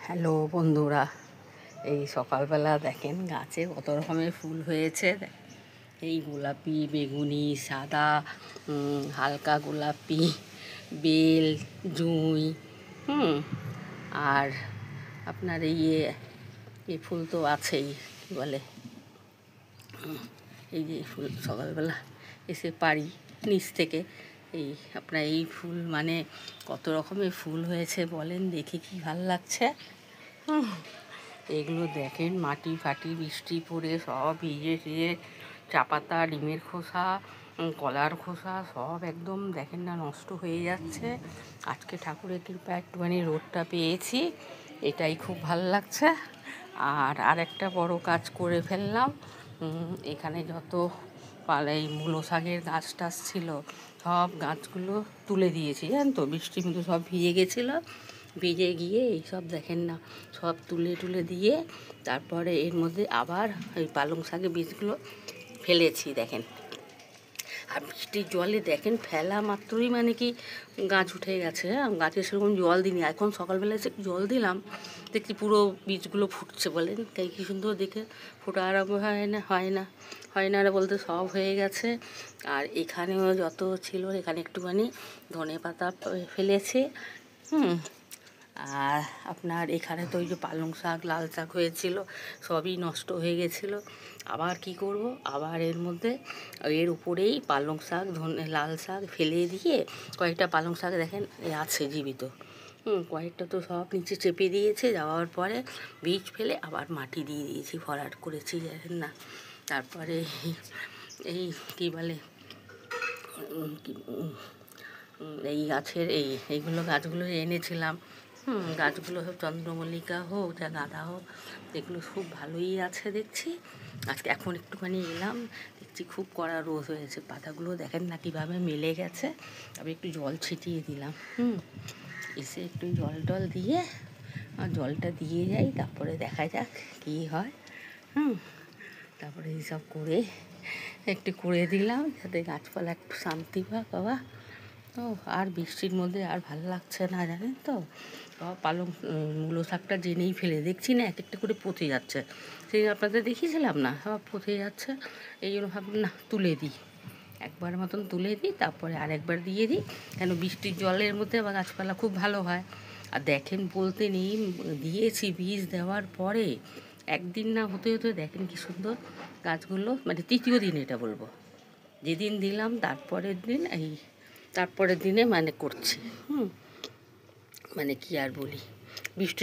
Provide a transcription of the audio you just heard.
Hello বন্ধুরা, এই সকালবেলা দেখেন গাছে কত রকমের ফুল হয়েছে। এই গোলাপি, বেগুনি, সাদা, হালকা গোলাপি, বেল, জুঁই, আর আপনার এই ফুল তো আছেই, কী বলে, এই যে ফুল সকালবেলা এসে পারি নিচ থেকে। আপনার এই ফুল মানে কত রকমের ফুল হয়েছে বলেন দেখি, কি ভাল লাগছে। এগুলো দেখেন মাটি ফাটি বৃষ্টি পড়ে সব ভিজে টিজে, চা পাতা, ডিমের খোসা, কলার খোসা সব একদম দেখেন না নষ্ট হয়ে যাচ্ছে। আজকে ঠাকুরের কৃপা একটুখানি রোদটা পেয়েছি, এটাই খুব ভাল লাগছে। আর একটা বড় কাজ করে ফেললাম, এখানে যত এই মূলো শাকের গাছ টাছ ছিল সব গাছগুলো তুলে দিয়েছি, জানেন তো, বৃষ্টির মধ্যে সব ভিজে গেছিলো। ভিজে গিয়ে এইসব দেখেন না সব তুলে দিয়ে তারপরে এর মধ্যে আবার ওই পালং শাকের বীজগুলো ফেলেছি দেখেন। আর বৃষ্টির জলে দেখেন ফেলা মাত্রই মানে কি গাছ উঠে গেছে। গাছে সেরকম জল দিইনি, এখন সকালবেলা এসে জল দিলাম, দেখছি পুরো বীজগুলো ফুটছে। বলেন তাই কী সুন্দর দেখে, ফোটা আরম্ভ হয় না বলতে সব হয়ে গেছে। আর এখানেও যত ছিল এখানে একটুখানি ধনে পাতা ফেলেছে। আর আপনার এখানে তো ওই যে পালং শাক, লাল শাক হয়েছিল, সবই নষ্ট হয়ে গেছিলো। আবার কি করব, আবার এর মধ্যে এর উপরেই পালং শাক, লাল শাক ফেলে দিয়ে কয়েকটা পালং শাক দেখেন আছে জীবিত, কয়েকটা তো সব নিচে চেপে দিয়েছে। যাওয়ার পরে বীজ ফেলে আবার মাটি দিয়ে দিয়েছি, ভরাট করেছি দেখেন না। তারপরে এই কী বলে, এই গাছের গাছগুলো এনেছিলাম, গাছগুলো সব চন্দ্রমল্লিকা হোক যা গাঁদা হোক, এগুলো খুব ভালোই আছে দেখছি। আজকে এখন একটুখানি এলাম, দেখছি খুব কড়া রোদ হয়েছে, পাতাগুলো দেখেন না কীভাবে মেলে গেছে। আমি একটু জল ছিটিয়ে দিলাম, এসে একটু জল দিয়ে জলটা দিয়ে যাই, তারপরে দেখা যাক কী হয়। তারপরে এইসব করে একটু করে দিলাম যাতে গাছপালা একটু শান্তি পাক বাবা। আর বৃষ্টির মধ্যে আর ভালো লাগছে না, জানেন তো। সব মূলো শাকটা জেনেই ফেলে দেখছি না এক একটা করে পচে যাচ্ছে, সেই আপনাদের দেখিয়েছিলাম না, সব পচে যাচ্ছে। এই জন্য ভাবলাম না তুলে দিই, একবার মতন তুলে দিই, তারপরে আরেকবার দিয়ে দিই, কেন বৃষ্টির জলের মধ্যে আবার গাছপালা খুব ভালো হয়। আর দেখেন বলতে নেই, দিয়েছি বীজ দেওয়ার পরে একদিন না হতে দেখেন কি সুন্দর গাছগুলো, মানে তৃতীয় দিন এটা বলবো, যেদিন দিলাম তারপরের দিনে মানে করছি, মানে কি আর বলি, বৃষ্টি